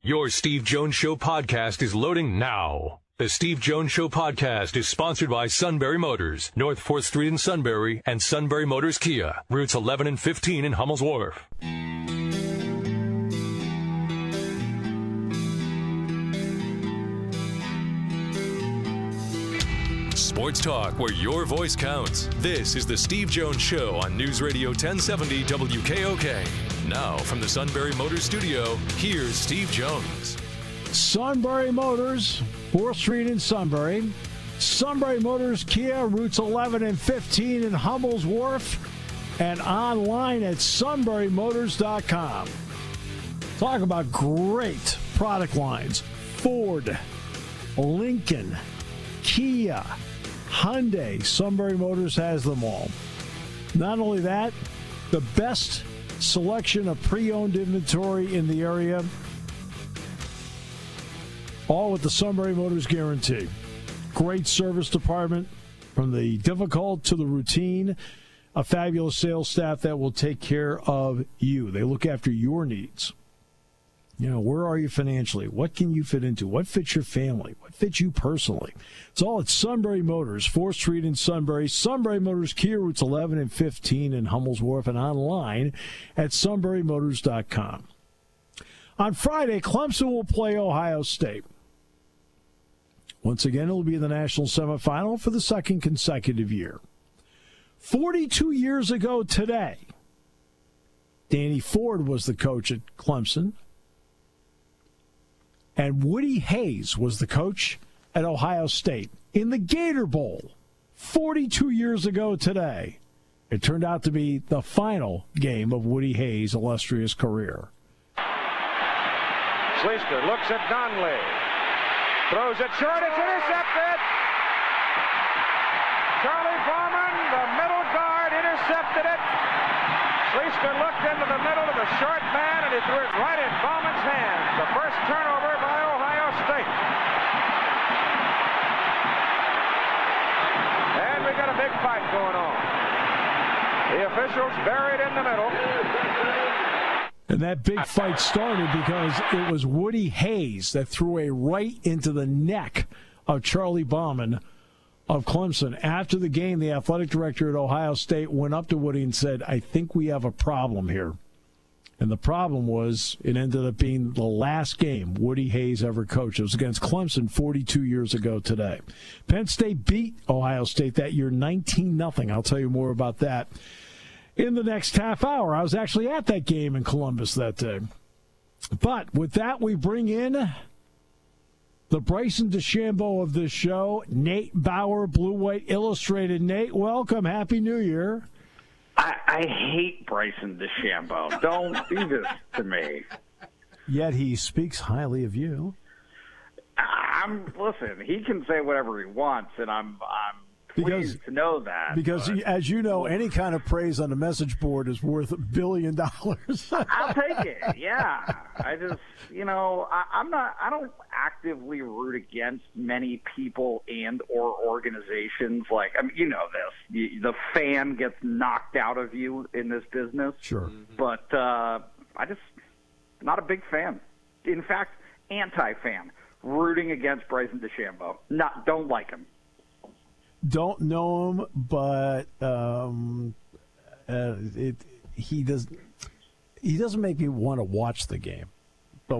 Your Steve Jones Show podcast is loading now. The Steve Jones Show podcast is sponsored by Sunbury Motors, North 4th Street in Sunbury, and Sunbury Motors Kia, routes 11 and 15 in Hummel's Wharf. Sports talk where your voice counts. This is the Steve Jones Show on News Radio 1070 WKOK. Now from the Sunbury Motors studio, here's Steve Jones. Sunbury Motors, 4th Street in Sunbury. Sunbury Motors Kia, routes 11 and 15 in Hummel's Wharf. And online at sunburymotors.com. Talk about great product lines. Ford, Lincoln, Kia, Hyundai. Sunbury Motors has them all. Not only that, the best selection of pre-owned inventory in the area, all with the Sunbury Motors guarantee. Great service department, from the difficult to the routine. A fabulous sales staff that will take care of you. They look after your needs. You know, where are you financially? What can you fit into? What fits your family? What fits you personally? It's all at Sunbury Motors, 4th Street in Sunbury. Sunbury Motors Kia, routes 11 and 15 in Hummel's Wharf, and online at sunburymotors.com. On Friday, Clemson will play Ohio State. Once again, it will be the national semifinal for the second consecutive year. 42 years ago today, Danny Ford was the coach at Clemson, and Woody Hayes was the coach at Ohio State in the Gator Bowl 42 years ago today. It turned out to be the final game of Woody Hayes' illustrious career. Schleister looks at Donnelly. Throws it short. It's intercepted. Charlie Bauman, the middle guard, intercepted it. Schleister looked into the middle of the short man, and he threw it right in Bauman's hands. The first turnover by Ohio State. And we got a big fight going on. The officials buried in the middle. And that big fight started because it was Woody Hayes that threw a right into the neck of Charlie Bauman of Clemson. After the game, the athletic director at Ohio State went up to Woody and said, I think we have a problem here. And the problem was it ended up being the last game Woody Hayes ever coached. It was against Clemson 42 years ago today. Penn State beat Ohio State that year 19-0. I'll tell you more about that in the next half hour. I was actually at that game in Columbus that day. But with that, we bring in the Bryson DeChambeau of this show, Nate Bauer, Blue White Illustrated. Nate, welcome. Happy New Year. I hate Bryson DeChambeau. Don't do this to me. Yet he speaks highly of you. Listen, he can say whatever he wants, and I'm pleased to know that. Because, as you know, any kind of praise on the message board is worth $1 billion. I'll take it, yeah. I just, I don't actively root against many people and or organizations. Like, I mean, you know this. The fan gets knocked out of you in this business. Sure. But I just, not a big fan. In fact, anti-fan. Rooting against Bryson DeChambeau. Don't like him. Don't know him, but he doesn't make me want to watch the game. But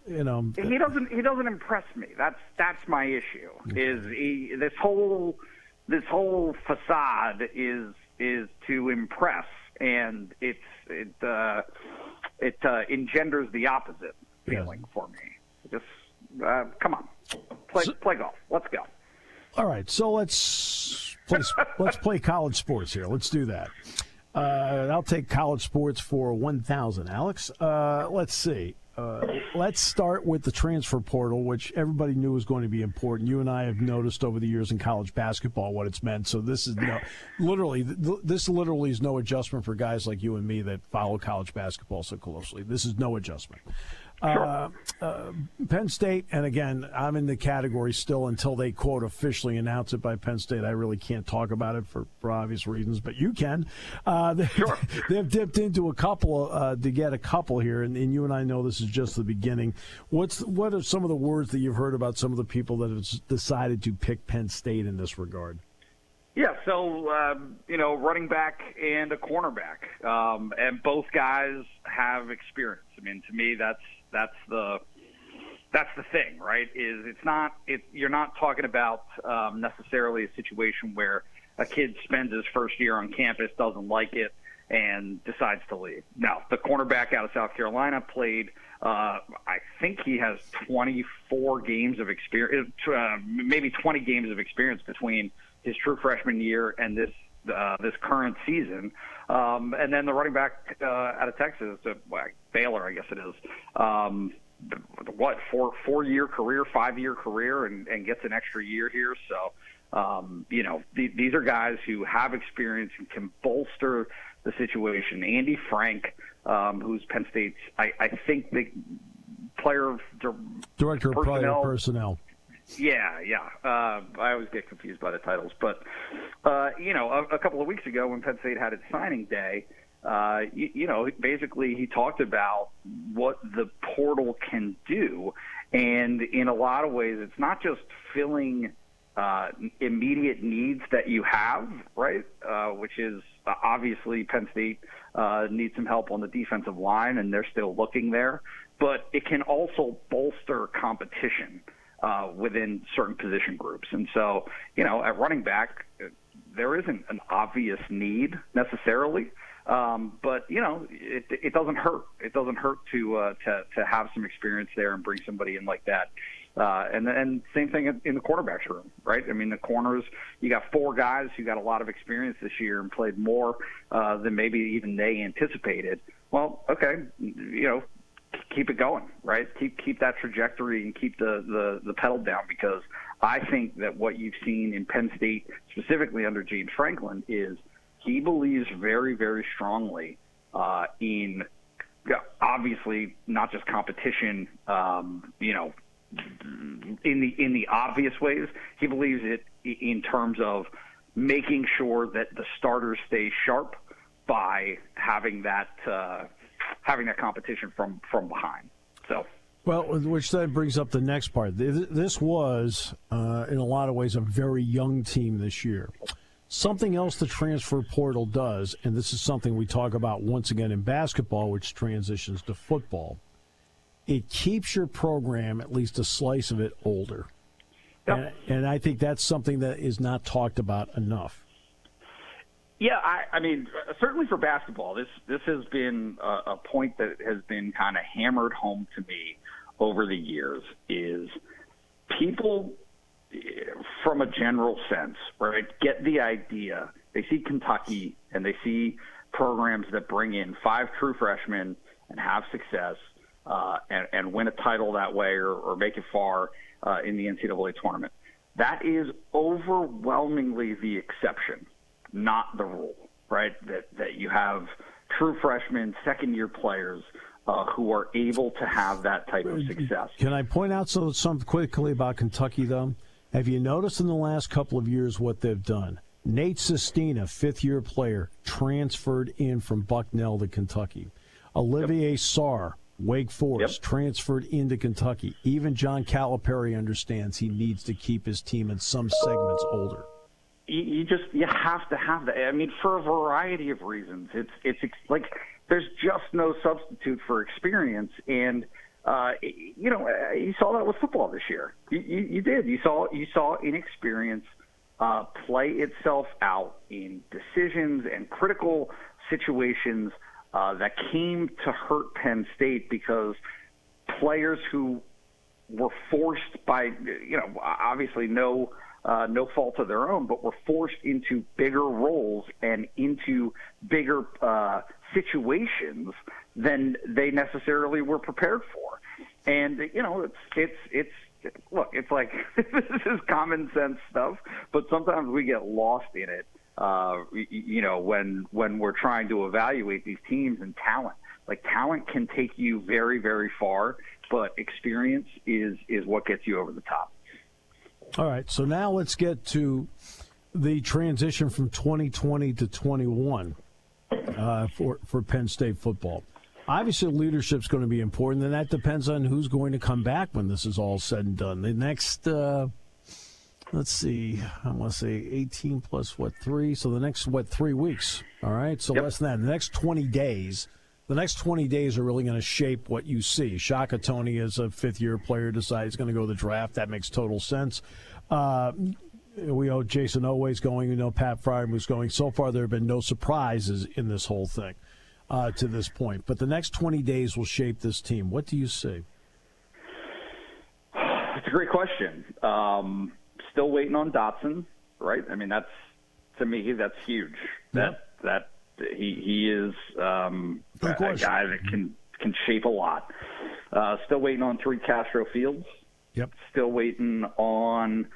he doesn't impress me. That's my issue. Is this whole facade is to impress, and it engenders the opposite feeling for me. Just come on, play golf. Let's go. All right, so let's play college sports here. Let's do that. I'll take college sports for 1,000. Alex, let's see. Let's start with the transfer portal, which everybody knew was going to be important. You and I have noticed over the years in college basketball what it's meant. So this is literally is no adjustment for guys like you and me that follow college basketball so closely. This is no adjustment. Sure. Penn State, and again, I'm in the category still until they, quote, officially announce it by Penn State. I really can't talk about it for obvious reasons, but you can. Sure. They've dipped into a couple to get a couple here, and you and I know this is just the beginning. What are some of the words that you've heard about some of the people that have decided to pick Penn State in this regard? Yeah, so, running back and a cornerback, and both guys have experience. I mean, to me, that's the thing, right? You're not talking about necessarily a situation where a kid spends his first year on campus, doesn't like it, and decides to leave. No, the cornerback out of South Carolina played, I think he has 24 games of experience, maybe 20 games of experience between his true freshman year and this current season. And then the running back out of Texas, Baylor, I guess it is, 4-year career, 5-year career, and gets an extra year here. So, these are guys who have experience and can bolster the situation. Andy Frank, who's Penn State's, I think the director of player personnel. Yeah. I always get confused by the titles. But, a couple of weeks ago when Penn State had its signing day, basically he talked about what the portal can do. And in a lot of ways, it's not just filling immediate needs that you have, right, which is obviously Penn State needs some help on the defensive line, and they're still looking there. But it can also bolster competition within certain position groups. And so, at running back, there isn't an obvious need necessarily, but, it doesn't hurt. It doesn't hurt to have some experience there and bring somebody in like that. And then same thing in the quarterback's room, right? I mean, the corners, you got 4 guys who got a lot of experience this year and played more than maybe even they anticipated. Well, okay, keep it going, right? Keep that trajectory and keep the pedal down, because I think that what you've seen in Penn State, specifically under James Franklin, is he believes very, very strongly in obviously not just competition, in the obvious ways. He believes it in terms of making sure that the starters stay sharp by having that competition from behind. So, well, which then brings up the next part. This was, in a lot of ways, a very young team this year. Something else the transfer portal does, and this is something we talk about once again in basketball, which transitions to football, it keeps your program, at least a slice of it, older. Yep. And I think that's something that is not talked about enough. Yeah, I mean, certainly for basketball, this has been a point that has been kind of hammered home to me over the years, is people, from a general sense, right, get the idea. They see Kentucky and they see programs that bring in 5 true freshmen and have success and win a title that way or make it far in the NCAA tournament. That is overwhelmingly the exception, not the rule, right? That you have true freshmen, second-year players who are able to have that type of success. Can I point out something quickly about Kentucky, though? Have you noticed in the last couple of years what they've done? Nate Sestina, 5th-year player, transferred in from Bucknell to Kentucky. Olivier Sarr, Wake Forest, transferred into Kentucky. Even John Calipari understands he needs to keep his team in some segments older. You have to have that. I mean, for a variety of reasons. It's like there's just no substitute for experience, and you saw that with football this year. You did. You saw inexperience play itself out in decisions and critical situations that came to hurt Penn State, because players who were forced by, obviously no fault of their own, but were forced into bigger roles and into bigger situations than they necessarily were prepared for. And, it's look, it's like this is common sense stuff, but sometimes we get lost in it, when we're trying to evaluate these teams and talent. Like, talent can take you very, very far. but experience is what gets you over the top. All right, so now let's get to the transition from 2020 to 21 for Penn State football. Obviously, leadership's going to be important, and that depends on who's going to come back when this is all said and done. The next, let's see, I want to say 18 plus, 3? So the next, 3 weeks, all right? So less than that. The next 20 days are really going to shape what you see. Shaka Toney, as a fifth-year player, decides he's going to go to the draft. That makes total sense. We know Jason Oweh's going. We know Pat Fryermuth's going. So far, there have been no surprises in this whole thing to this point. But the next 20 days will shape this team. What do you see? It's a great question. Still waiting on Dotson, right? I mean, to me, that's huge. Yep. That he is a guy that can shape a lot. Still waiting on Tariq Castro-Fields. Yep. Still waiting on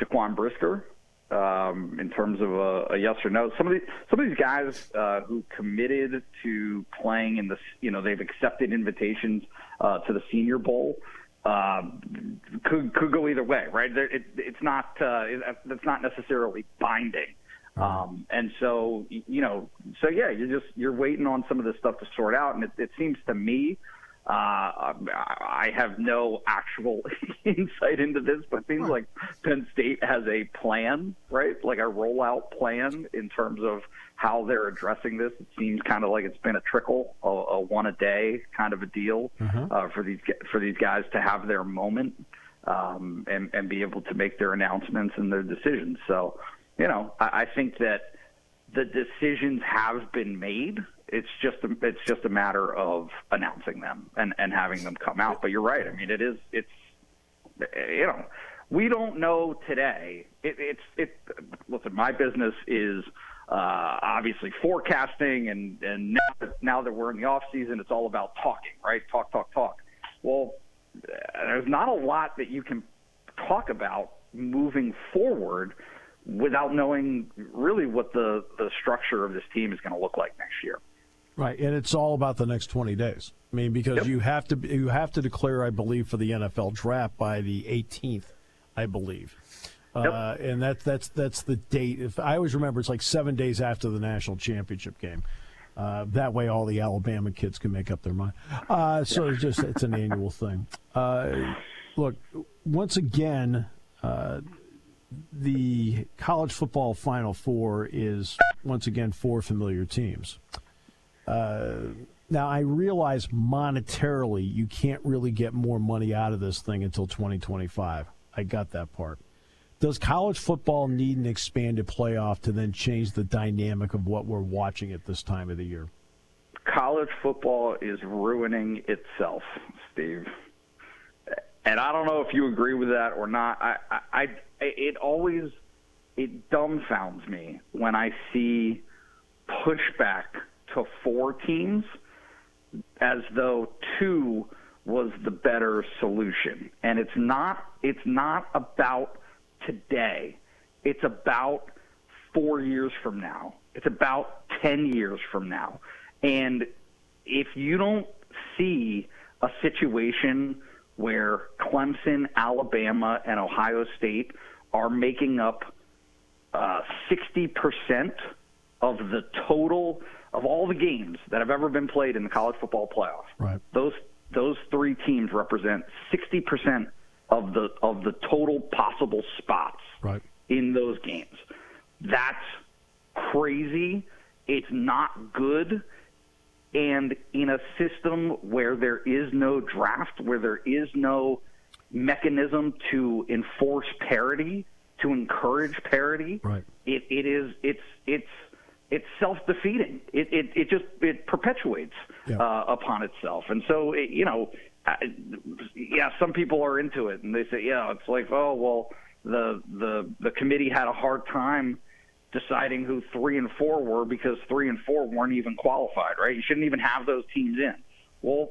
Jaquan Brisker in terms of a yes or no. Some of these guys who committed to playing in the, they've accepted invitations to the Senior Bowl. Could go either way, right? It's not that's not necessarily binding. And so, you're waiting on some of this stuff to sort out. And it seems to me, I have no actual insight into this, but it seems like Penn State has a plan, right? Like a rollout plan in terms of how they're addressing this. It seems kind of like it's been a trickle, a one a day kind of a deal for these guys to have their moment and be able to make their announcements and their decisions. So, I think that the decisions have been made. It's just a matter of announcing them and having them come out. But you're right. I mean, it's we don't know today. Listen, my business is obviously forecasting, and now that we're in the off season, it's all about talking, right? Talk. Well, there's not a lot that you can talk about moving forward without knowing really what the structure of this team is going to look like next year. Right, and it's all about the next 20 days. I mean, because you have to declare, I believe, for the NFL draft by the 18th, I believe. And that's the date. If I always remember, it's like 7 days after the national championship game. That way, all the Alabama kids can make up their mind. So it's an annual thing. Look, once again, the college football Final Four is once again 4 familiar teams. Now, I realize monetarily you can't really get more money out of this thing until 2025. I got that part. Does college football need an expanded playoff to then change the dynamic of what we're watching at this time of the year? College football is ruining itself, Steve. And I don't know if you agree with that or not. It dumbfounds me when I see pushback to 4 teams as though 2 was the better solution. And it's not about today. It's about 4 years from now. It's about 10 years from now. And if you don't see a situation where Clemson, Alabama, and Ohio State are making up 60% of the total of all the games that have ever been played in the college football playoff. Right. Those 3 teams represent 60% of the total possible spots in those games. That's crazy. It's not good. And in a system where there is no draft, where there is no mechanism to enforce parity, to encourage parity, it's self-defeating. It perpetuates upon itself. And so, some people are into it, and they say, it's like, the committee had a hard time deciding who 3 and 4 were because 3 and 4 weren't even qualified, right? You shouldn't even have those teams in. Well,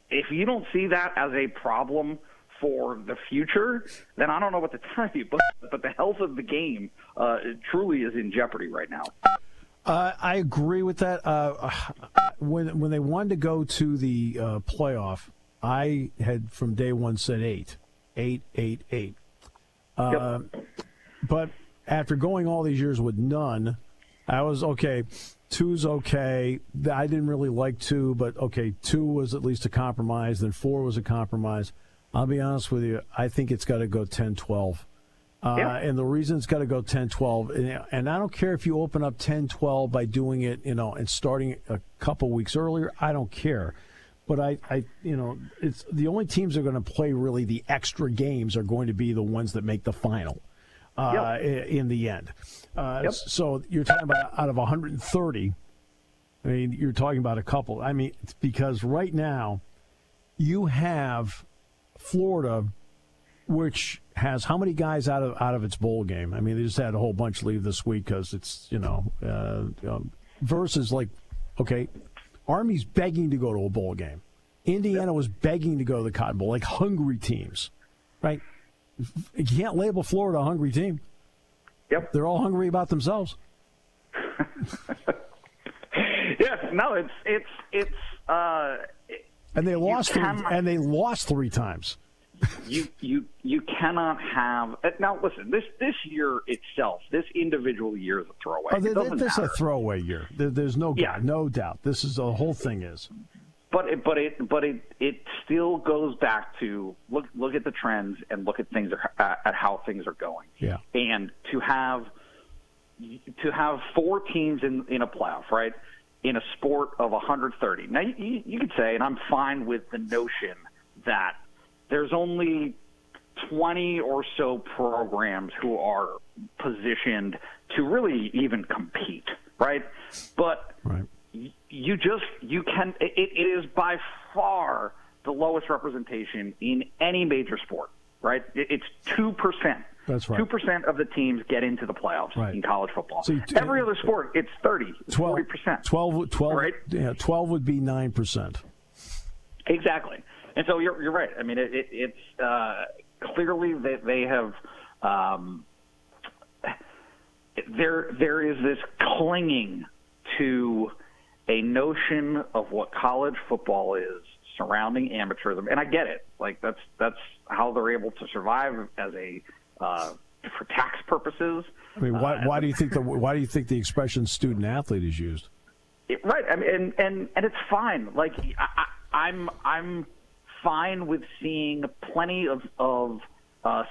if you don't see that as a problem for the future, then I don't know what to tell you. But the health of the game truly is in jeopardy right now. I agree with that. When they wanted to go to the playoff, I had from day one said 8. 8, 8, 8. But after going all these years with none, I was okay. 2's okay. I didn't really like 2, but okay, 2 was at least a compromise. Then 4 was a compromise. I'll be honest with you. I think it's got to go 10-12. And the reason it's got to go 10-12, and I don't care if you open up 10-12 by doing it, and starting a couple weeks earlier. I don't care. But it's the only teams that are going to play really the extra games are going to be the ones that make the final in the end. So you're talking about out of 130. I mean, you're talking about a couple. I mean, it's because right now you have Florida, which has how many guys out of its bowl game? I mean, they just had a whole bunch leave this week because it's versus like, okay, Army's begging to go to a bowl game. Indiana was begging to go to the Cotton Bowl, like hungry teams, right? You can't label Florida a hungry team. Yep, they're all hungry about themselves. Yes, no, it's and they lost three times. You cannot have now. Listen, this year itself, this individual year is a throwaway. This is a throwaway year. There's no doubt. This is the whole thing is. But it still goes back to look at the trends and look at things at how things are going. Yeah. And to have 4 teams in a playoff, right? In a sport of 130. Now you could say, and I'm fine with the notion that there's only 20 or so programs who are positioned to really even compete, right? But it is by far the lowest representation in any major sport, right? It's 2%. That's right. 2% of the teams get into the playoffs in college football. So every other sport, it's 40%. 12, right? Yeah, 12 would be 9%. Exactly. And so you're right. I mean, it's clearly that they have there is this clinging to a notion of what college football is surrounding amateurism, and I get it. Like that's how they're able to survive as for tax purposes. I mean, why do you think the expression student athlete is used? Right. I mean, and it's fine. Like I'm fine with seeing plenty of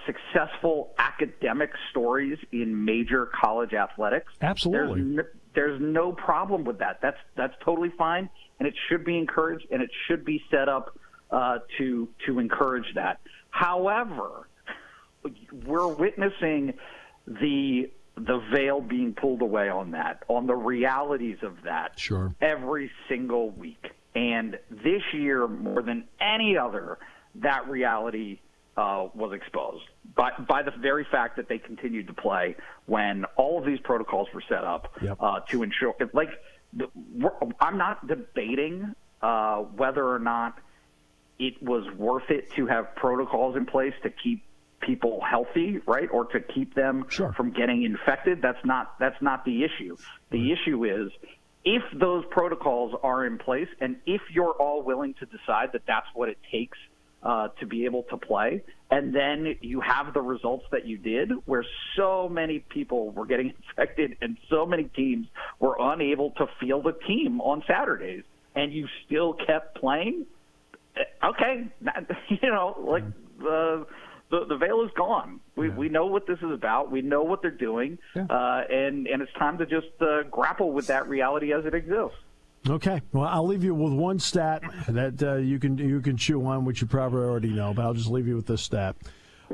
successful academic stories in major college athletics. Absolutely. There's no problem with that. That's totally fine, and it should be encouraged, and it should be set up to encourage that. However, we're witnessing the veil being pulled away on the realities of that every single week. And this year, more than any other, that reality was exposed by the very fact that they continued to play when all of these protocols were set up to ensure. Like, I'm not debating whether or not it was worth it to have protocols in place to keep people healthy, right, or to keep them from getting infected. That's not the issue. The issue is, if those protocols are in place and if you're all willing to decide that that's what it takes to be able to play, and then you have the results that you did where so many people were getting infected and so many teams were unable to field a team on Saturdays, and you still kept playing, okay, the veil is gone. We know what this is about. We know what they're doing, and it's time to just grapple with that reality as it exists. Okay. Well, I'll leave you with one stat that you can chew on, which you probably already know, but I'll just leave you with this stat.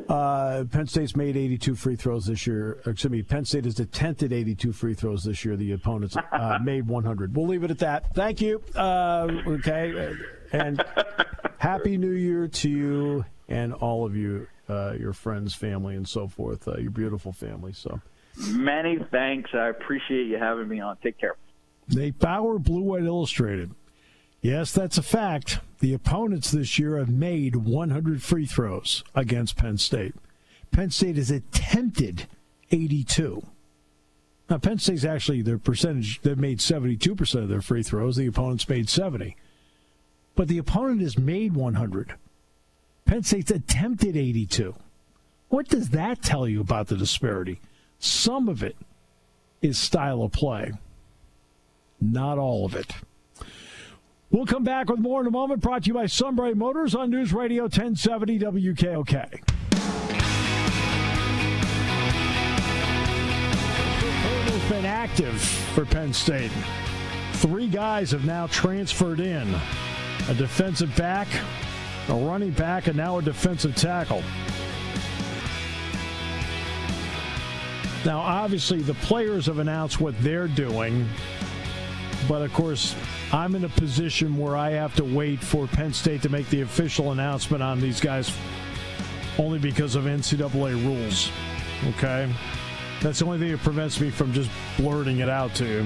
Penn State's made 82 free throws this year. Excuse me, Penn State has attempted 82 free throws this year. The opponents made 100. We'll leave it at that. Thank you. Okay. And Happy New Year to you and all of you, your friends, family, and so forth, your beautiful family. So, many thanks. I appreciate you having me on. Take care. Nate Bauer, Blue White Illustrated. Yes, that's a fact. The opponents this year have made 100 free throws against Penn State. Penn State has attempted 82. Now, Penn State's actually, their percentage, they've made 72% of their free throws. The opponents made 70. but the opponent has made 100. Penn State's attempted 82. What does that tell you about the disparity? Some of it is style of play. Not all of it. We'll come back with more in a moment. Brought to you by Sunbury Motors on News Radio 1070 WKOK. Has been active for Penn State. 3 guys have now transferred in. A defensive back, a running back, and now a defensive tackle. Now, obviously, the players have announced what they're doing. But, of course, I'm in a position where I have to wait for Penn State to make the official announcement on these guys only because of NCAA rules. Okay? That's the only thing that prevents me from just blurting it out to you.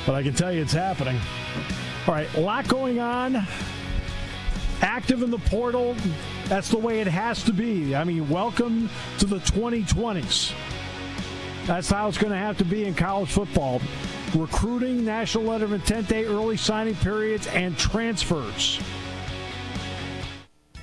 But I can tell you it's happening. All right, a lot going on. Active in the portal. That's the way it has to be. I mean, welcome to the 2020s. That's how it's going to have to be in college football. Recruiting, National Letter of Intent Day, early signing periods, and transfers.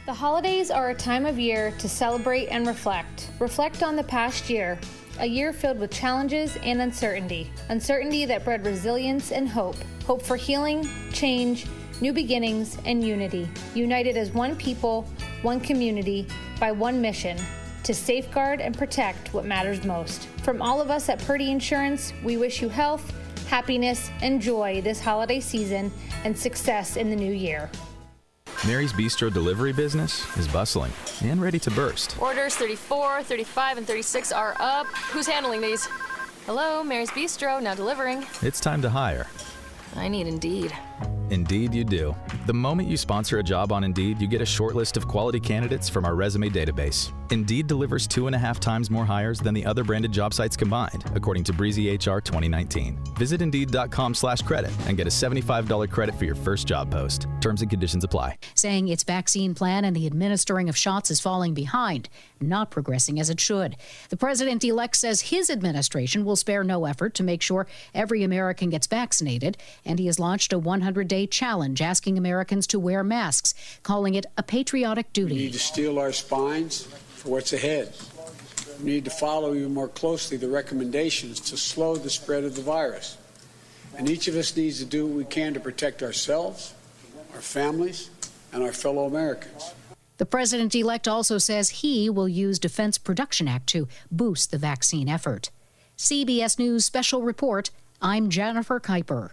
The holidays are a time of year to celebrate and reflect. Reflect on the past year, a year filled with challenges and uncertainty. Uncertainty that bred resilience and hope. Hope for healing, change, new beginnings, and unity. United as one people, one community, by one mission. To safeguard and protect what matters most. From all of us at Purdy Insurance, we wish you health, happiness, and joy this holiday season and success in the new year. Mary's Bistro delivery business is bustling and ready to burst. Orders 34, 35, and 36 are up. Who's handling these? Hello, Mary's Bistro, now delivering. It's time to hire. I need Indeed. Indeed you do. The moment you sponsor a job on Indeed, you get a short list of quality candidates from our resume database. Indeed delivers 2.5 times more hires than the other branded job sites combined, according to Breezy HR 2019. Visit Indeed.com/credit and get a $75 credit for your first job post. Terms and conditions apply. Saying its vaccine plan and the administering of shots is falling behind, not progressing as it should. The president-elect says his administration will spare no effort to make sure every American gets vaccinated, and he has launched a 100-day challenge asking Americans to wear masks, calling it a patriotic duty. We need to steel our spines for what's ahead. We need to follow even more closely the recommendations to slow the spread of the virus. And each of us needs to do what we can to protect ourselves, our families, and our fellow Americans. The president-elect also says he will use Defense Production Act to boost the vaccine effort. CBS News Special Report, I'm Jennifer Kuiper.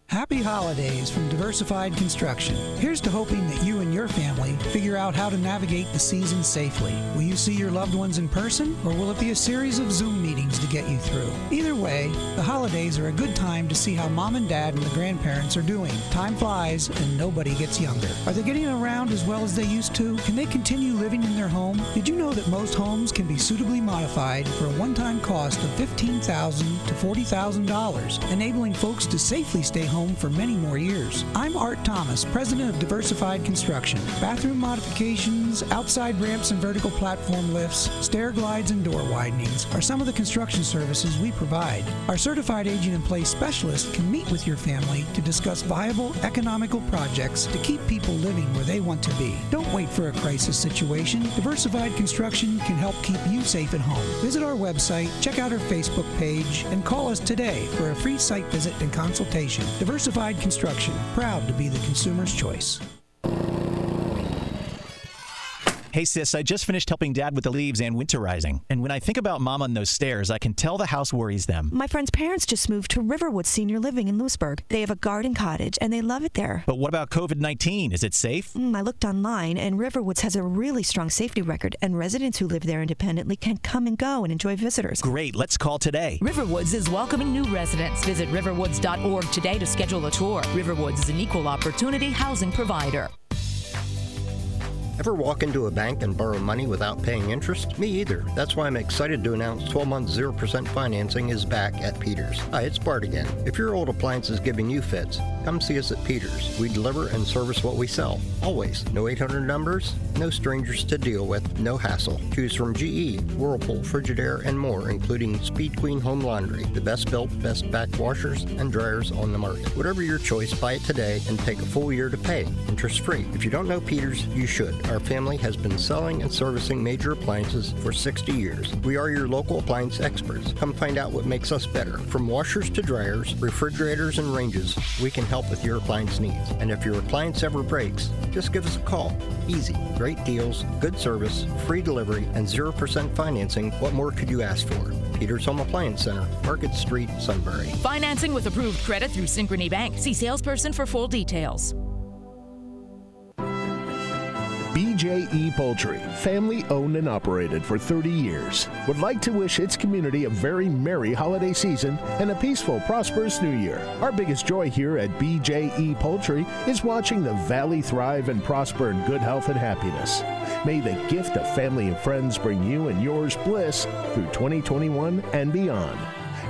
Happy holidays from Diversified Construction. Here's to hoping that you and your family figure out how to navigate the season safely. Will you see your loved ones in person, or will it be a series of Zoom meetings to get you through? Either way, the holidays are a good time to see how mom and dad and the grandparents are doing. Time flies and nobody gets younger. Are they getting around as well as they used to? Can they continue living in their home? Did you know that most homes can be suitably modified for a one-time cost of $15,000 to $40,000, enabling folks to safely stay home for many more years? I'm Art Thomas, president of Diversified Construction. Bathroom modifications, outside ramps and vertical platform lifts, stair glides and door widenings are some of the construction services we provide. Our certified agent in place specialist can meet with your family to discuss viable, economical projects to keep people living where they want to be. Don't wait for a crisis situation. Diversified Construction can help keep you safe at home. Visit our website, check out our Facebook page, and call us today for a free site visit and consultation. Diversified Construction, proud to be the consumer's choice. Hey sis, I just finished helping Dad with the leaves and winterizing. And when I think about Mom on those stairs, I can tell the house worries them. My friend's parents just moved to Riverwood Senior Living in Lewisburg. They have a garden cottage and they love it there. But what about COVID-19? Is it safe? I looked online and Riverwoods has a really strong safety record, and residents who live there independently can come and go and enjoy visitors. Great, let's call today. Riverwoods is welcoming new residents. Visit riverwoods.org today to schedule a tour. Riverwoods is an equal opportunity housing provider. Ever walk into a bank and borrow money without paying interest? Me either. That's why I'm excited to announce 12-month 0% financing is back at Peters. Hi, it's Bart again. If your old appliance is giving you fits, come see us at Peters. We deliver and service what we sell. Always. No 800 numbers, no strangers to deal with, no hassle. Choose from GE, Whirlpool, Frigidaire, and more, including Speed Queen Home Laundry, the best built, best back washers and dryers on the market. Whatever your choice, buy it today and take a full year to pay, interest-free. If you don't know Peters, you should. Our family has been selling and servicing major appliances for 60 years. We are your local appliance experts. Come find out what makes us better. From washers to dryers, refrigerators, and ranges, we can help with your appliance needs. And if your appliance ever breaks, just give us a call. Easy. Great deals, good service, free delivery, and 0% financing. What more could you ask for? Peters Home Appliance Center, Market Street, Sunbury. Financing with approved credit through Synchrony Bank. See salesperson for full details. BJE Poultry, family owned and operated for 30 years, would like to wish its community a very merry holiday season and a peaceful, prosperous new year. Our biggest joy here at BJE Poultry is watching the valley thrive and prosper in good health and happiness. May the gift of family and friends bring you and yours bliss through 2021 and beyond.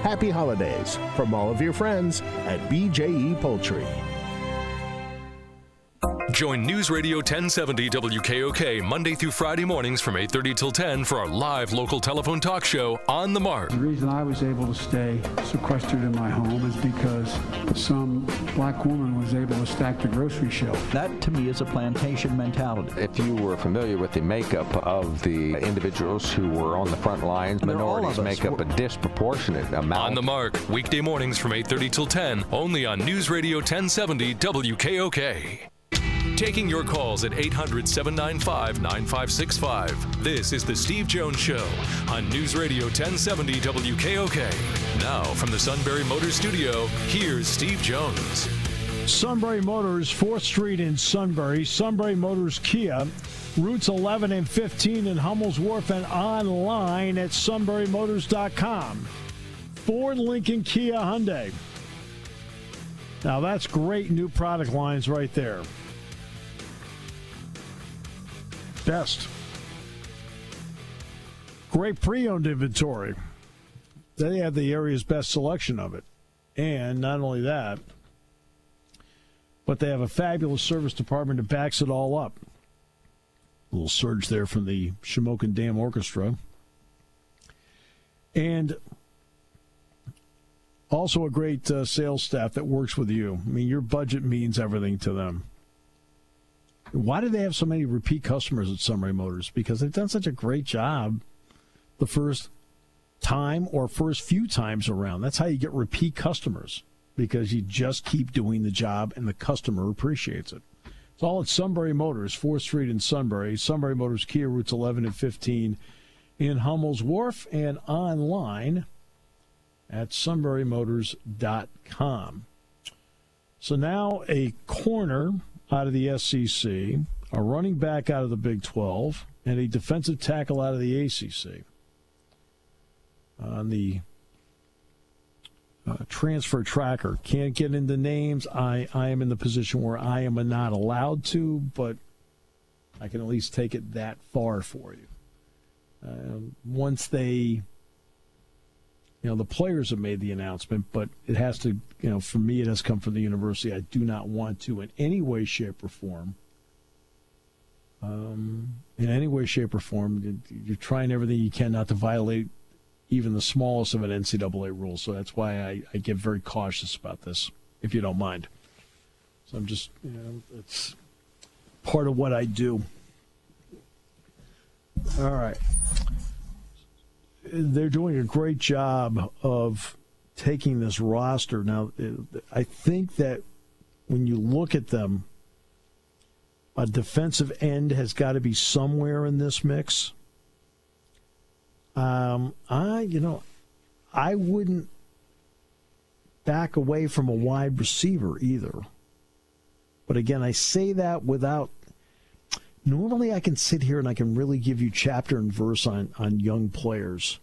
Happy holidays from all of your friends at BJE Poultry. Join News Radio 1070 WKOK Monday through Friday mornings from 8:30 till 10 for our live local telephone talk show, On the Mark. The reason I was able to stay sequestered in my home is because some black woman was able to stack the grocery shelf. That, to me, is a plantation mentality. If you were familiar with the makeup of the individuals who were on the front lines, minorities make up a disproportionate amount. On the Mark, weekday mornings from 8:30 till 10, only on News Radio 1070 WKOK. Taking your calls at 800-795-9565. This is The Steve Jones Show on News Radio 1070 WKOK. Now, from the Sunbury Motors Studio, here's Steve Jones. Sunbury Motors, 4th Street in Sunbury. Sunbury Motors Kia, routes 11 and 15 in Hummel's Wharf, and online at sunburymotors.com. Ford, Lincoln, Kia, Hyundai. Now, that's great new product lines right there. Best. Great pre-owned inventory. They have the area's best selection of it. And not only that, but they have a fabulous service department that backs it all up. A little surge there from the Shamokin Dam Orchestra. And also a great sales staff that works with you. I mean, your budget means everything to them. Why do they have so many repeat customers at Sunbury Motors? Because they've done such a great job the first time or first few times around. That's how you get repeat customers, because you just keep doing the job and the customer appreciates it. It's all at Sunbury Motors, 4th Street in Sunbury. Sunbury Motors Kia, routes 11 and 15 in Hummel's Wharf, and online at sunburymotors.com. So now a corner out of the SEC, a running back out of the Big 12, and a defensive tackle out of the ACC. On the transfer tracker, can't get into names. I am in the position where I am not allowed to, but I can at least take it that far for you. Once they, the players have made the announcement, but it has to, for me, it has come from the university. I do not want to, in any way, shape, or form, you're trying everything you can not to violate even the smallest of an NCAA rule. So that's why I get very cautious about this, if you don't mind. So I'm just, it's part of what I do. All right. They're doing a great job of taking this roster. Now, I think that when you look at them, a defensive end has got to be somewhere in this mix. I wouldn't back away from a wide receiver either. But again, I say that without. Normally, I can sit here and I can really give you chapter and verse on young players.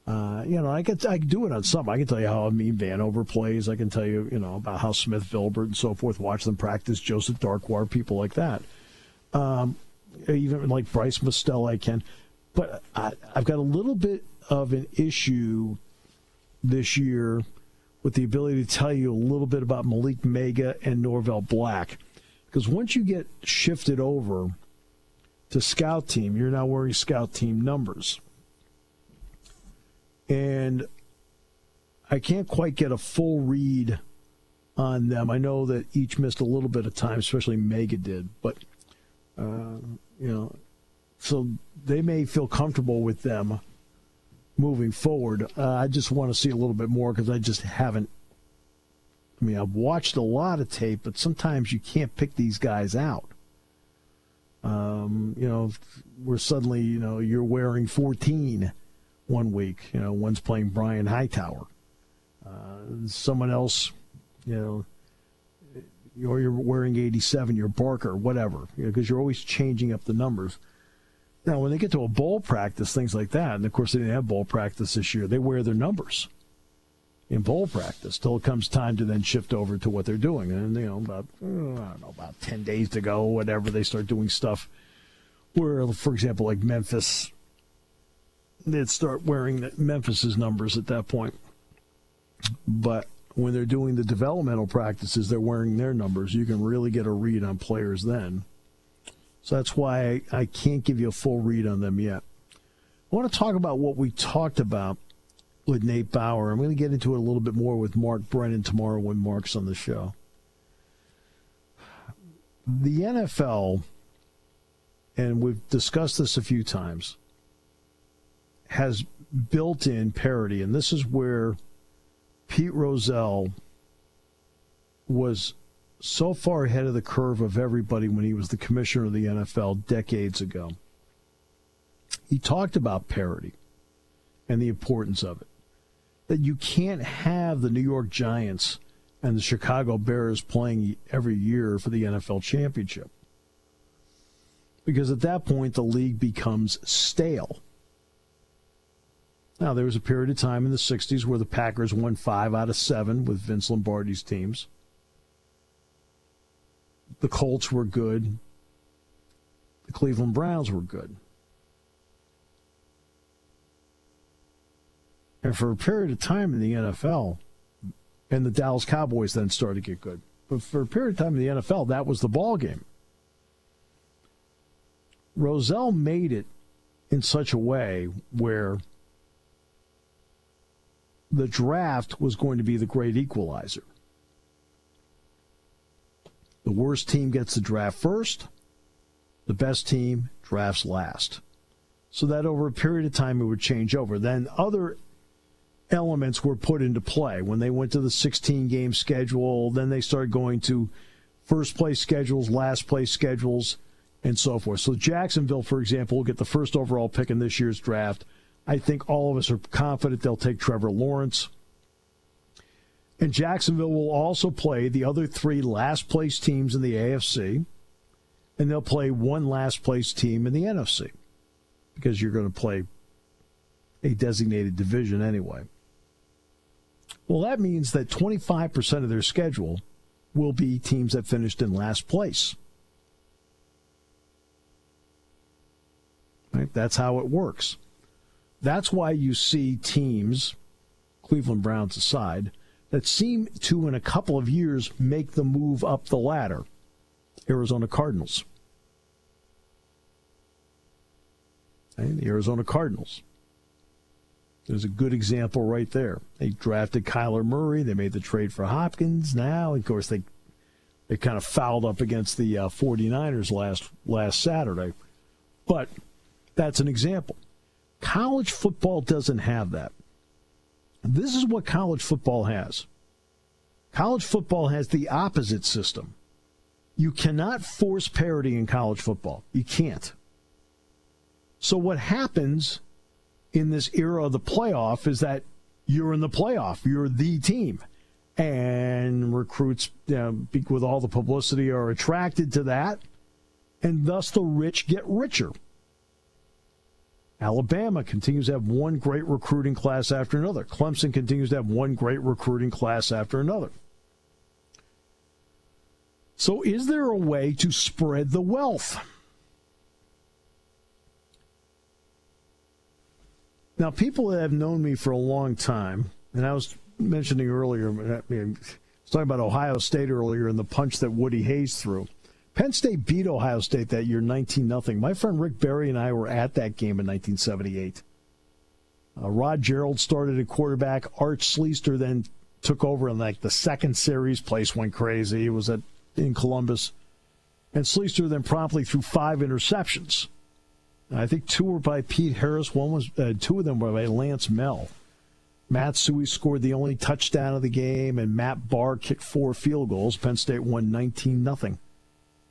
I can do it on some. I can tell you how Vanover plays. I can tell you, about how Smith, Vilbert, and so forth. Watch them practice. Joseph Darkwire, people like that. even like Bryce Mostell I can. But I've got a little bit of an issue this year with the ability to tell you a little bit about Malik Mega and Norvell Black. Because once you get shifted over to scout team, you're now wearing scout team numbers. And I can't quite get a full read on them. I know that each missed a little bit of time, especially Mega did. But, so they may feel comfortable with them moving forward. I just want to see a little bit more because I just haven't. I mean, I've watched a lot of tape, but sometimes you can't pick these guys out. Where suddenly, you're wearing 14 one week. One's playing Brian Hightower. Someone else, you're wearing 87, you're Barker, whatever, because you're always changing up the numbers. Now, when they get to a bowl practice, things like that, and of course they didn't have bowl practice this year, they wear their numbers in bowl practice till it comes time to then shift over to what they're doing. And, about 10 days to go, whatever, they start doing stuff where, for example, like Memphis, they'd start wearing Memphis's numbers at that point. But when they're doing the developmental practices, they're wearing their numbers. You can really get a read on players then. So that's why I can't give you a full read on them yet. I want to talk about what we talked about with Nate Bauer. I'm going to get into it a little bit more with Mark Brennan tomorrow when Mark's on the show. The NFL, and we've discussed this a few times, has built-in parity, and this is where Pete Rozelle was so far ahead of the curve of everybody when he was the commissioner of the NFL decades ago. He talked about parity and the importance of it. That you can't have the New York Giants and the Chicago Bears playing every year for the NFL championship. Because at that point, the league becomes stale. Now, there was a period of time in the 60s where the Packers won 5 out of 7 with Vince Lombardi's teams. The Colts were good. The Cleveland Browns were good. And for a period of time in the NFL, and the Dallas Cowboys then started to get good. But for a period of time in the NFL, that was the ball game. Rozelle made it in such a way where the draft was going to be the great equalizer. The worst team gets the draft first. The best team drafts last. So that over a period of time it would change over. Then other elements were put into play. When they went to the 16-game schedule, then they started going to first-place schedules, last-place schedules, and so forth. So Jacksonville, for example, will get the first overall pick in this year's draft. I think all of us are confident they'll take Trevor Lawrence. And Jacksonville will also play the other 3 last-place teams in the AFC, and they'll play one last-place team in the NFC, because you're going to play a designated division anyway. Well, that means that 25% of their schedule will be teams that finished in last place. Right? That's how it works. That's why you see teams, Cleveland Browns aside, that seem to, in a couple of years, make the move up the ladder. Arizona Cardinals. Okay, the Arizona Cardinals. There's a good example right there. They drafted Kyler Murray. They made the trade for Hopkins. Now, of course, they kind of fouled up against the 49ers last Saturday. But that's an example. College football doesn't have that. This is what college football has. College football has the opposite system. You cannot force parity in college football. You can't. So what happens in this era of the playoff is that you're in the playoff. You're the team. And recruits, with all the publicity, are attracted to that. And thus the rich get richer. Alabama continues to have one great recruiting class after another. Clemson continues to have one great recruiting class after another. So is there a way to spread the wealth? Now, people that have known me for a long time, and I was mentioning earlier, I was talking about Ohio State earlier and the punch that Woody Hayes threw. Penn State beat Ohio State that year 19-0. My friend Rick Berry and I were at that game in 1978. Rod Gerald started at quarterback. Art Schleister then took over in like the second series. Place went crazy. It was in Columbus. And Schleister then promptly threw 5 interceptions. I think 2 were by Pete Harris. 2 of them were by Lance Mel. Matt Suey scored the only touchdown of the game, and Matt Barr kicked 4 field goals. Penn State won 19-0. In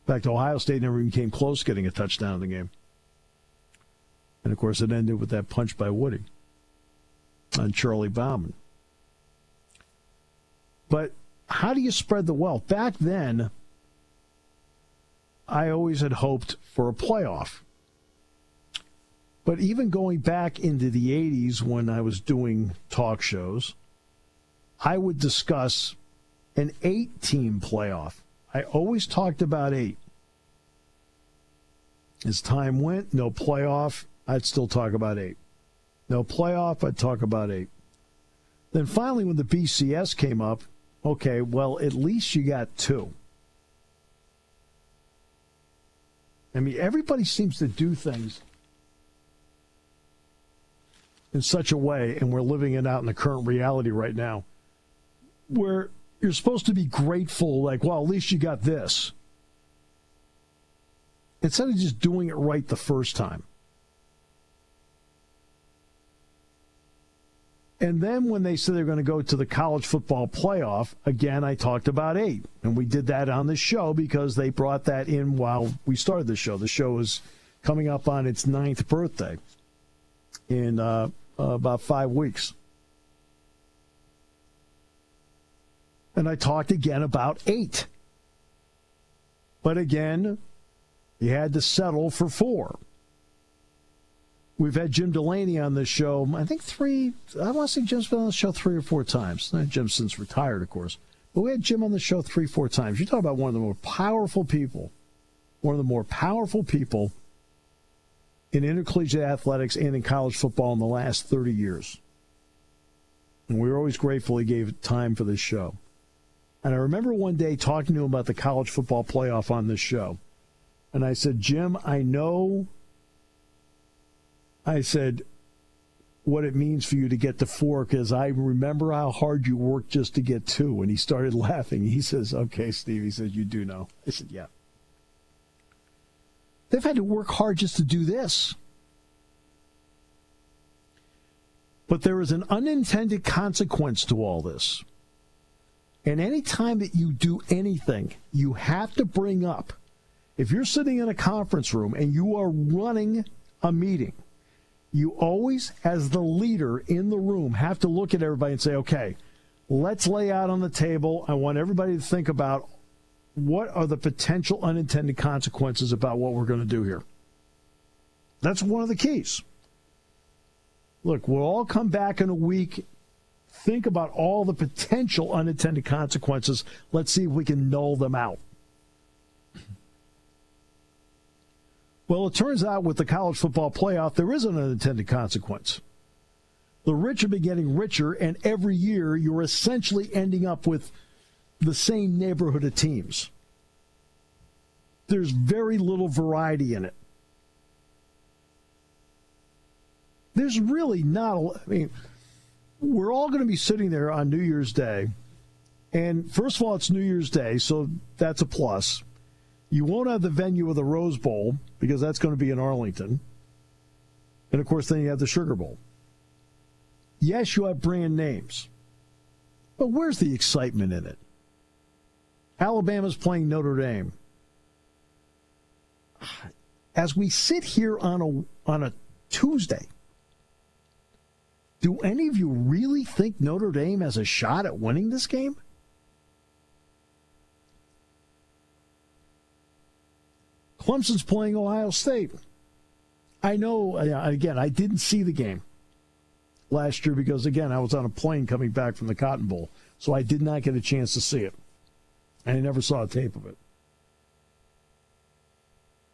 fact, Ohio State never even came close to getting a touchdown in the game. And, of course, it ended with that punch by Woody on Charlie Bauman. But how do you spread the wealth? Back then, I always had hoped for a playoff. But even going back into the 80s when I was doing talk shows, I would discuss an 8-team playoff. I always talked about 8. As time went, no playoff, I'd still talk about 8. No playoff, I'd talk about 8. Then finally, when the BCS came up, okay, well, at least you got 2. I mean, everybody seems to do things in such a way, and we're living it out in the current reality right now, where you're supposed to be grateful, like, well, at least you got this, instead of just doing it right the first time. And then when they said they're going to go to the college football playoff, again, I talked about 8. And we did that on the show because they brought that in while we started the show. The show is coming up on its 9th birthday in about 5 weeks. And I talked again about 8. But again, you had to settle for 4. We've had Jim Delaney on this show, I think 3, I want to say Jim's been on the show 3 or 4 times. Not Jim since retired, of course. But we had Jim on the show 3 or 4 times. You talk about one of the more powerful people in intercollegiate athletics and in college football in the last 30 years. And we were always grateful he gave time for this show. And I remember one day talking to him about the college football playoff on this show. And I said, Jim, I know, I said, what it means for you to get to 4, because I remember how hard you worked just to get 2. And he started laughing. He says, okay, Steve, he says, you do know. I said, yeah. They've had to work hard just to do this. But there is an unintended consequence to all this. And any time that you do anything, you have to bring up, if you're sitting in a conference room and you are running a meeting, you always, as the leader in the room, have to look at everybody and say, okay, let's lay out on the table. I want everybody to think about what are the potential unintended consequences about what we're going to do here. That's one of the keys. Look, we'll all come back in a week. Think about all the potential unintended consequences. Let's see if we can null them out. Well, it turns out with the college football playoff, there is an unintended consequence. The rich have been getting richer, and every year you're essentially ending up with the same neighborhood of teams. There's very little variety in it. There's really not we're all going to be sitting there on New Year's Day, and first of all, it's New Year's Day, so that's a plus. You won't have the venue of the Rose Bowl because that's going to be in Arlington. And, of course, then you have the Sugar Bowl. Yes, you have brand names. But where's the excitement in it? Alabama's playing Notre Dame. As we sit here on a Tuesday, do any of you really think Notre Dame has a shot at winning this game? Clemson's playing Ohio State. I know, again, I didn't see the game last year because, again, I was on a plane coming back from the Cotton Bowl, so I did not get a chance to see it. And I never saw a tape of it.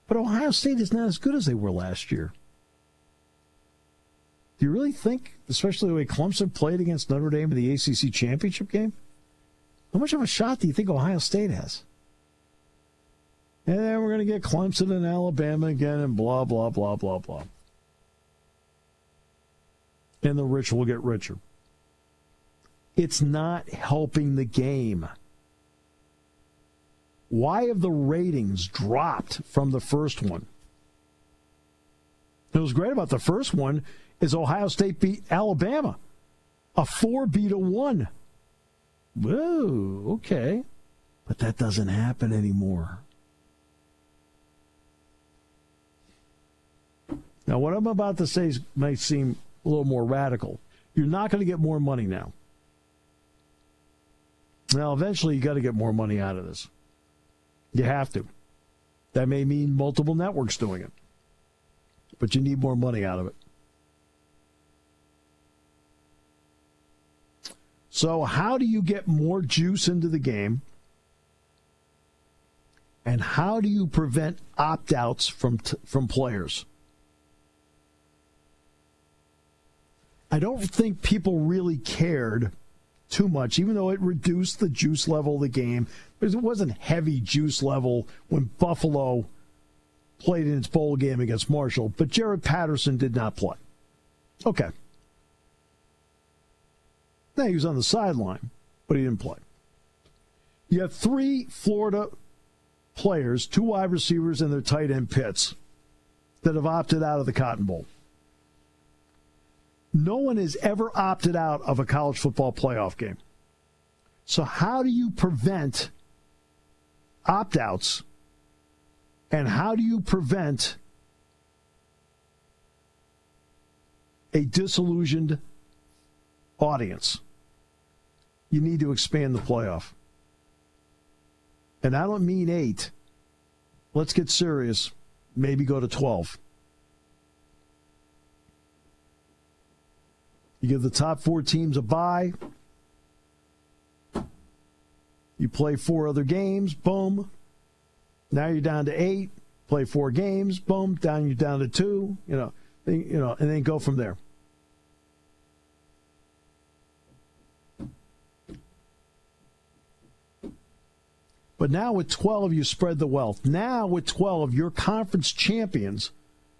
But Ohio State is not as good as they were last year. Do you really think, especially the way Clemson played against Notre Dame in the ACC championship game, how much of a shot do you think Ohio State has? And then we're going to get Clemson and Alabama again and blah, blah, blah, blah, blah. And the rich will get richer. It's not helping the game. Why have the ratings dropped from the first one? What was great about the first one is Ohio State beat Alabama. A 4 beat a 1. Whoa, okay. But that doesn't happen anymore. Now, what I'm about to say might seem a little more radical. You're not going to get more money now. Now, eventually, you got to get more money out of this. You have to. That may mean multiple networks doing it. But you need more money out of it. So how do you get more juice into the game? And how do you prevent opt-outs from players? I don't think people really cared too much, even though it reduced the juice level of the game. Because it wasn't heavy juice level when Buffalo played in its bowl game against Marshall. But Jared Patterson did not play. Okay. Now, he was on the sideline, but he didn't play. You have 3 Florida players, 2 wide receivers and their tight end Pitts, that have opted out of the Cotton Bowl. No one has ever opted out of a college football playoff game. So how do you prevent opt-outs, and how do you prevent a disillusioned audience? You need to expand the playoff. And I don't mean 8. Let's get serious. Maybe go to 12. You give the top 4 teams a bye. You play 4 other games. Boom. Now you're down to 8. Play 4 games. Boom. You're down to 2. And then go from there. But now with 12, you spread the wealth. Now with 12, your conference champions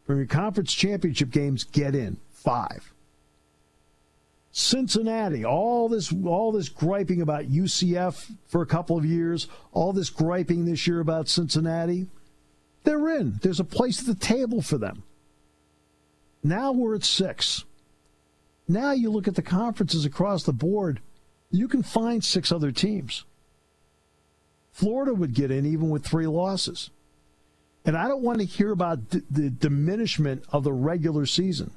from your conference championship games get in. 5. Cincinnati, all this griping about UCF for a couple of years, all this griping this year about Cincinnati, they're in. There's a place at the table for them. Now we're at 6. Now you look at the conferences across the board, you can find 6 other teams. Florida would get in even with 3 losses. And I don't want to hear about the diminishment of the regular season.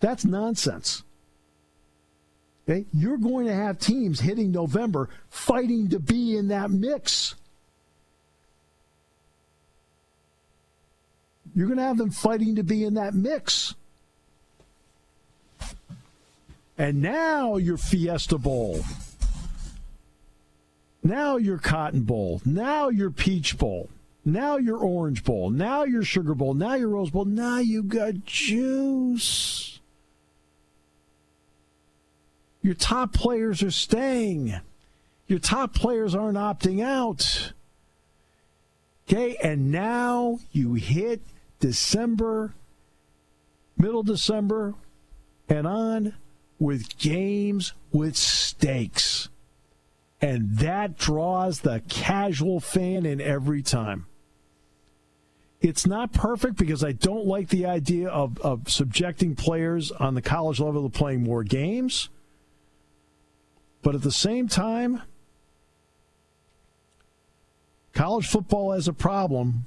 That's nonsense. Okay? You're going to have teams hitting November fighting to be in that mix. You're going to have them fighting to be in that mix. And now your Fiesta Bowl. Now your Cotton Bowl. Now your Peach Bowl. Now your Orange Bowl. Now your Sugar Bowl. Now your Rose Bowl. Now you got juice. Your top players are staying. Your top players aren't opting out. Okay, and now you hit December, middle December, and on with games with stakes. And that draws the casual fan in every time. It's not perfect because I don't like the idea of subjecting players on the college level to playing more games. But at the same time, college football has a problem,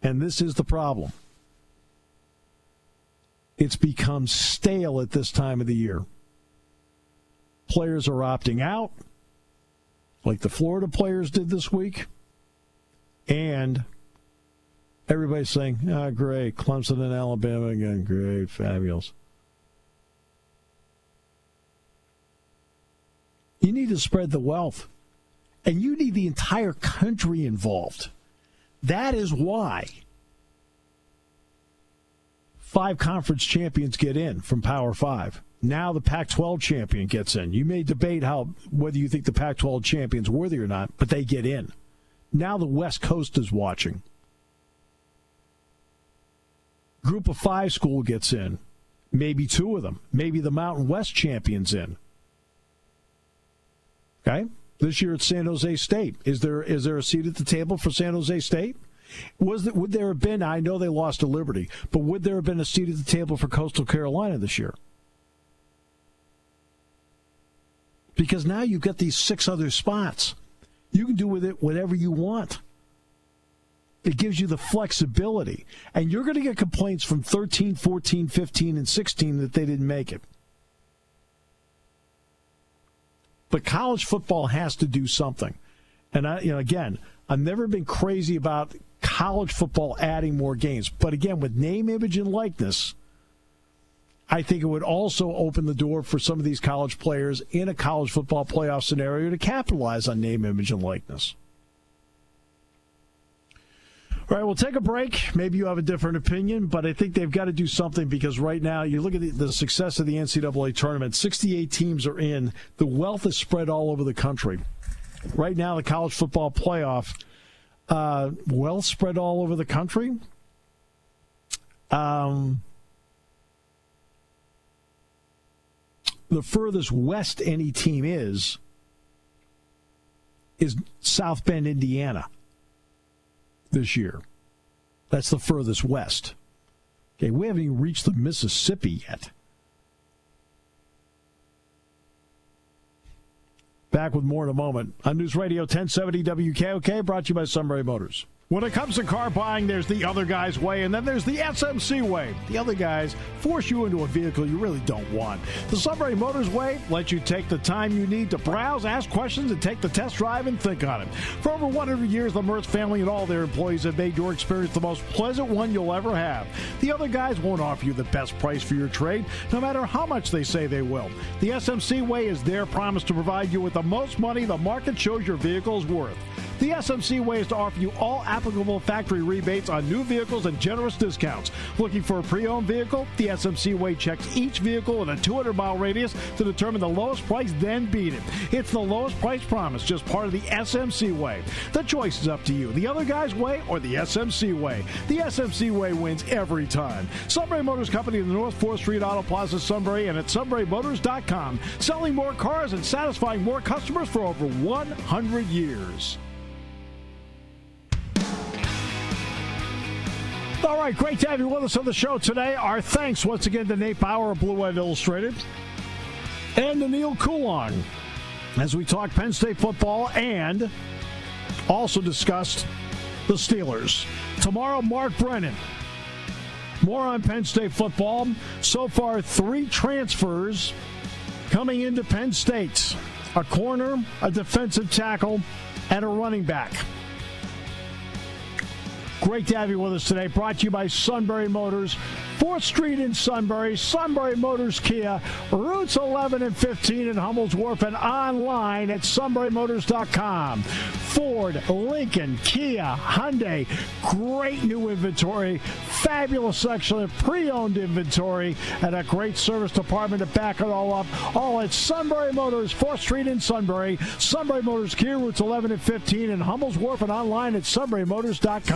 and this is the problem. It's become stale at this time of the year. Players are opting out, like the Florida players did this week, and everybody's saying, great, Clemson and Alabama again, great, fabulous. You need to spread the wealth, and you need the entire country involved. That is why 5 conference champions get in from Power 5. Now the Pac-12 champion gets in. You may debate whether you think the Pac-12 champion's worthy or not, but they get in. Now the West Coast is watching. Group of 5 school gets in. Maybe 2 of them. Maybe the Mountain West champion's in. Okay? This year it's San Jose State. Is there a seat at the table for San Jose State? Would there have been, I know they lost to Liberty, but would there have been a seat at the table for Coastal Carolina this year? Because now you've got these 6 other spots. You can do with it whatever you want. It gives you the flexibility. And you're going to get complaints from 13, 14, 15, and 16 that they didn't make it. But college football has to do something. And, again, I've never been crazy about college football adding more games. But, again, with name, image, and likeness, I think it would also open the door for some of these college players in a college football playoff scenario to capitalize on name, image, and likeness. All right, we'll take a break. Maybe you have a different opinion, but I think they've got to do something because right now, you look at the success of the NCAA tournament, 68 teams are in. The wealth is spread all over the country. Right now, the college football playoff, wealth spread all over the country. The furthest west any team is South Bend, Indiana. This year. That's the furthest west. Okay, we haven't even reached the Mississippi yet. Back with more in a moment. On News Radio 1070 WKOK, brought to you by Sunbury Motors. When it comes to car buying, there's the other guy's way, and then there's the SMC way. The other guys force you into a vehicle you really don't want. The Sunbury Motors way lets you take the time you need to browse, ask questions, and take the test drive and think on it. For over 100 years, the Mertz family and all their employees have made your experience the most pleasant one you'll ever have. The other guys won't offer you the best price for your trade, no matter how much they say they will. The SMC way is their promise to provide you with the most money the market shows your vehicle is worth. The SMC way is to offer you all applicable factory rebates on new vehicles and generous discounts. Looking for a pre-owned vehicle? The SMC way checks each vehicle in a 200-mile radius to determine the lowest price, then beat it. It's the lowest price promise, just part of the SMC way. The choice is up to you. The other guy's way or the SMC way. The SMC way wins every time. Sunbury Motors Company in the North 4th Street Auto Plaza, Sunbury, and at sunburymotors.com. Selling more cars and satisfying more customers for over 100 years. All right, great to have you with us on the show today. Our thanks once again to Nate Bauer of Blue White Illustrated and to Neil Coulon as we talk Penn State football and also discussed the Steelers. Tomorrow, Mark Brennan. More on Penn State football. So far, 3 transfers coming into Penn State. A corner, a defensive tackle, and a running back. Great to have you with us today. Brought to you by Sunbury Motors, 4th Street in Sunbury, Sunbury Motors Kia, routes 11 and 15 in Hummel's Wharf, and online at sunburymotors.com. Ford, Lincoln, Kia, Hyundai, great new inventory, fabulous section of pre-owned inventory, and a great service department to back it all up. All at Sunbury Motors, 4th Street in Sunbury, Sunbury Motors Kia, routes 11 and 15 in Hummel's Wharf, and online at sunburymotors.com.